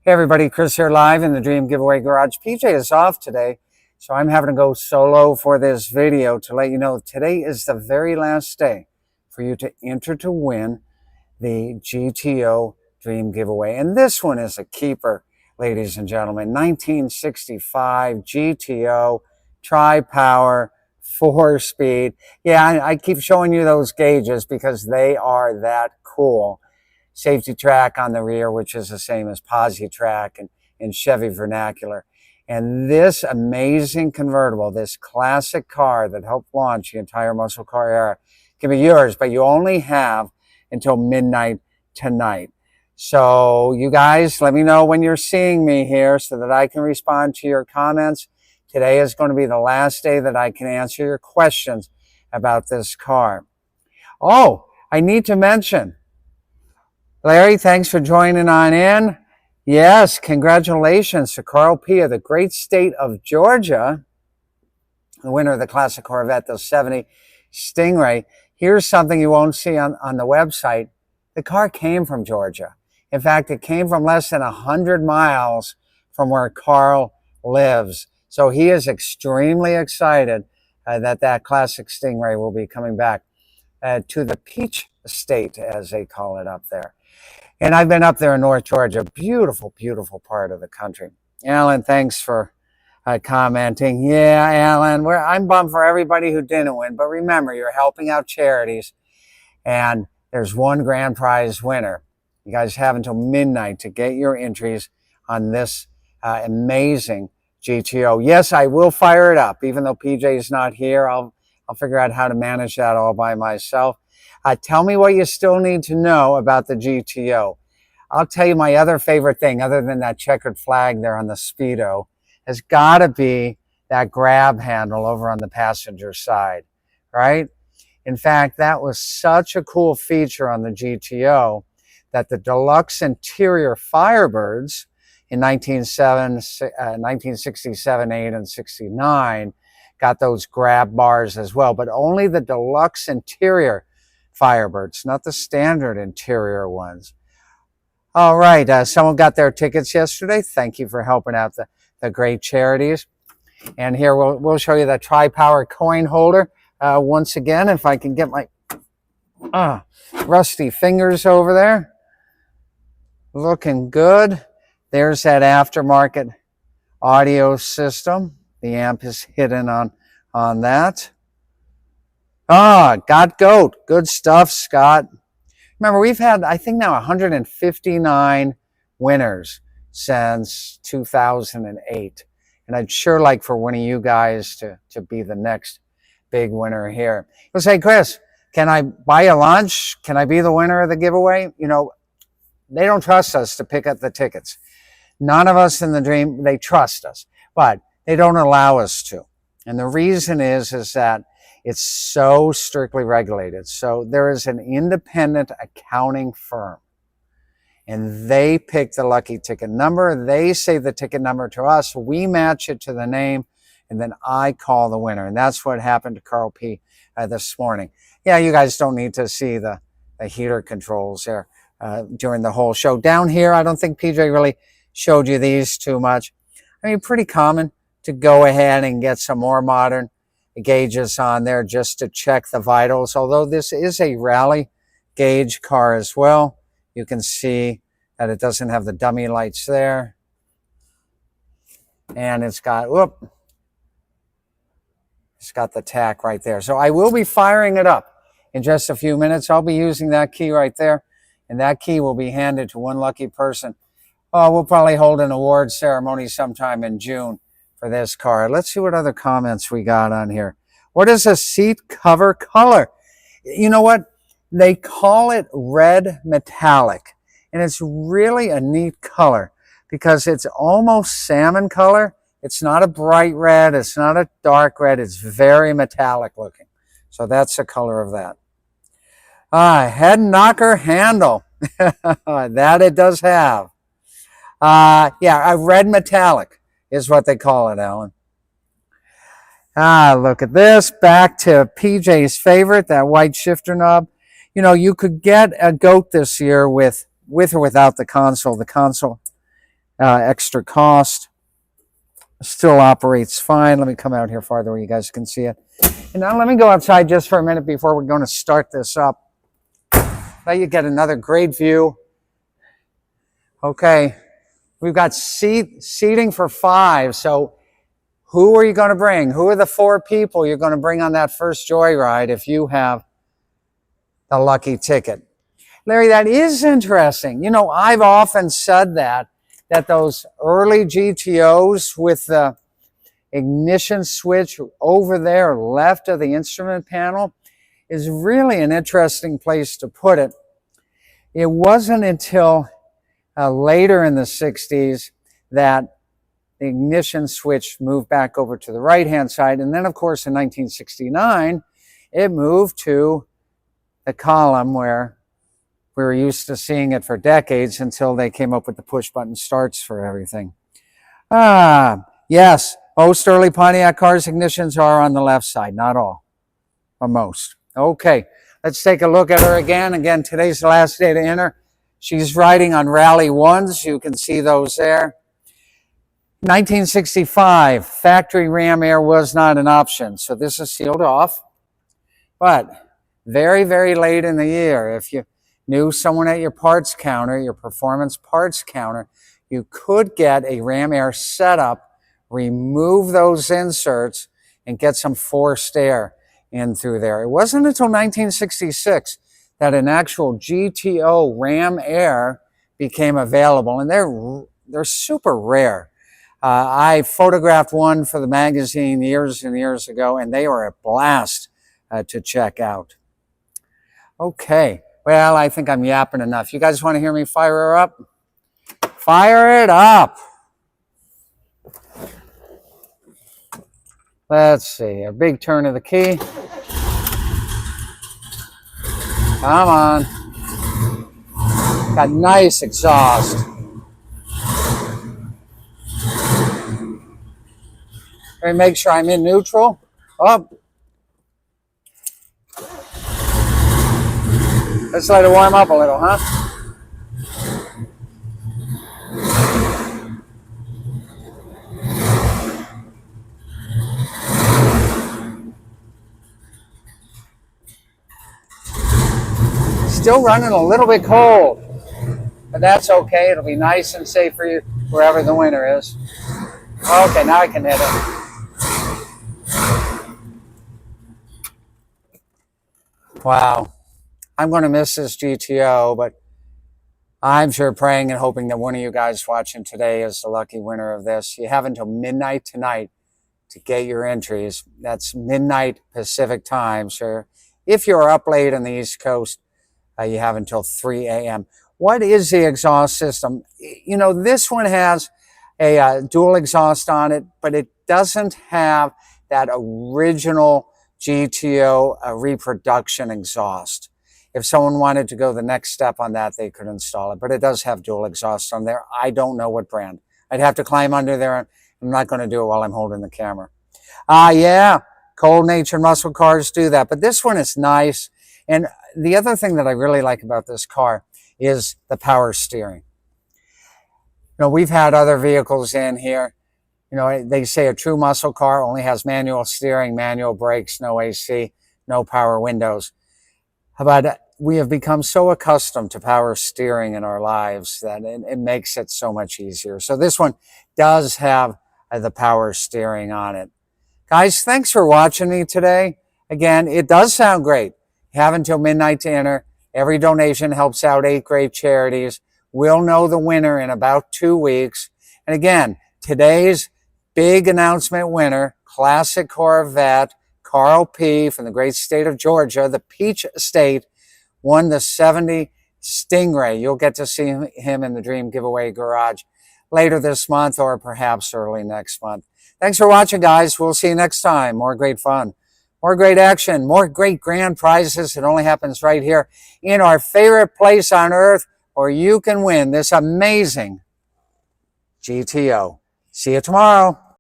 Hey everybody, Chris here live in the Dream Giveaway Garage. PJ is off today, so I'm having to go solo for this video to let you know today is the very last day for you to enter to win the GTO Dream Giveaway. And this one is a keeper, ladies and gentlemen. 1965 GTO, tri-power, 4-speed. Yeah, I keep showing you those gauges because they are that cool. Safety track on the rear, which is the same as Pontiac track and Chevy vernacular. And this amazing convertible, this classic car that helped launch the entire muscle car era, can be yours, but you only have until midnight tonight. So you guys, let me know when you're seeing me here so that I can respond to your comments. Today is going to be the last day that I can answer your questions about this car. Oh, I need to mention, Larry, thanks for joining on in. Yes, congratulations to Carl P. of the great state of Georgia, the winner of the classic Corvette, the 70 Stingray. Here's something you won't see on the website. The car came from Georgia. In fact, it came from less than 100 miles from where Carl lives. So he is extremely excited that classic Stingray will be coming back to the Peach State, as they call it up there. And I've been up there in North Georgia. Beautiful, beautiful part of the country. Alan, thanks for commenting. Yeah, Alan, I'm bummed for everybody who didn't win. But remember, you're helping out charities. And there's one grand prize winner. You guys have until midnight to get your entries on this amazing GTO. Yes, I will fire it up. Even though PJ is not here, I'll figure out how to manage that all by myself. Tell me what you still need to know about the GTO. I'll tell you my other favorite thing, other than that checkered flag there on the Speedo, has got to be that grab handle over on the passenger side, right? In fact, that was such a cool feature on the GTO that the deluxe interior Firebirds in 1967, 8, and 69 got those grab bars as well, but only the deluxe interior Firebirds, not the standard interior ones. All right, someone got their tickets yesterday. Thank you for helping out the great charities. And here we'll show you the tri-power coin holder once again, if I can get my rusty fingers over there. Looking good. There's that aftermarket audio system. The amp is hidden on that. Got goat. Good stuff, Scott. Remember, we've had, I think now, 159 winners since 2008. And I'd sure like for one of you guys to be the next big winner here. You'll say, Chris, can I buy a lunch? Can I be the winner of the giveaway? You know, they don't trust us to pick up the tickets. None of us in the Dream, they trust us, but they don't allow us to. And the reason is that it's so strictly regulated. So there is an independent accounting firm, and they pick the lucky ticket number. They say the ticket number to us. We match it to the name, and then I call the winner. And that's what happened to Carl P. This morning. Yeah, you guys don't need to see the heater controls there during the whole show. Down here, I don't think PJ really showed you these too much. I mean, pretty common to go ahead and get some more modern gauges on there just to check the vitals. Although this is a rally gauge car as well, you can see that it doesn't have the dummy lights there. And it's got the tach right there. So I will be firing it up in just a few minutes. I'll be using that key right there, and that key will be handed to one lucky person. Oh, we'll probably hold an award ceremony sometime in June for this car. Let's see what other comments we got on here. What is a seat cover color? You know what? They call it red metallic, and it's really a neat color because it's almost salmon color. It's not a bright red. It's not a dark red. It's very metallic looking. So that's the color of that. Head knocker handle. That it does have. Yeah, a red metallic is what they call it, Alan. Look at this. Back to PJ's favorite, that white shifter knob. You know, you could get a goat this year with or without the console. The console extra cost. Still operates fine. Let me come out here farther where you guys can see it. And now let me go outside just for a minute before we're going to start this up. Let you get another great view. Okay, we've got seating for 5. So who are you going to bring? Who are the 4 people you're going to bring on that first joyride if you have the lucky ticket? Larry, that is interesting. You know, I've often said that those early GTOs with the ignition switch over there left of the instrument panel is really an interesting place to put it. It wasn't until later in the 60s that the ignition switch moved back over to the right-hand side. And then, of course, in 1969, it moved to the column where we were used to seeing it for decades until they came up with the push-button starts for everything. Yes, most early Pontiac cars' ignitions are on the left side. Not all, but most. Okay, let's take a look at her again. Again, today's the last day to enter. She's riding on Rally 1s. You can see those there. 1965, factory ram air was not an option, so this is sealed off. But very, very late in the year, if you knew someone at your parts counter, your performance parts counter, you could get a ram air setup, remove those inserts, and get some forced air in through there. It wasn't until 1966 that an actual GTO ram air became available, and they're super rare. I photographed one for the magazine years and years ago, and they were a blast to check out. Okay, well, I think I'm yapping enough. You guys want to hear me fire her up? Fire it up! Let's see, a big turn of the key. Come on. Got nice exhaust. Let me make sure I'm in neutral. Oh. Let's let it warm up a little, huh? Still running a little bit cold, but that's okay. It'll be nice and safe for you wherever the winter is. Okay, now I can hit it. Wow. I'm going to miss this GTO, but I'm sure praying and hoping that one of you guys watching today is the lucky winner of this. You have until midnight tonight to get your entries. That's midnight Pacific time. So if you're up late on the East Coast, you have until 3 a.m. What is the exhaust system? You know, this one has a dual exhaust on it, but it doesn't have that original GTO reproduction exhaust. If someone wanted to go the next step on that, they could install it. But it does have dual exhaust on there. I don't know what brand. I'd have to climb under there. I'm not going to do it while I'm holding the camera. Yeah, cold-natured muscle cars do that. But this one is nice. And the other thing that I really like about this car is the power steering. You know, we've had other vehicles in here. You know, they say a true muscle car only has manual steering, manual brakes, no AC, no power windows. But we have become so accustomed to power steering in our lives that it makes it so much easier. So this one does have the power steering on it. Guys, thanks for watching me today. Again, it does sound great. You have until midnight to enter. Every donation helps out 8 great charities. We'll know the winner in about 2 weeks. And again, today's big announcement winner, classic Corvette, Carl P. from the great state of Georgia, the Peach Estate, won the 70 Stingray. You'll get to see him in the Dream Giveaway Garage later this month or perhaps early next month. Thanks for watching, guys. We'll see you next time. More great fun, more great action, more great grand prizes. It only happens right here in our favorite place on earth, where you can win this amazing GTO. See you tomorrow.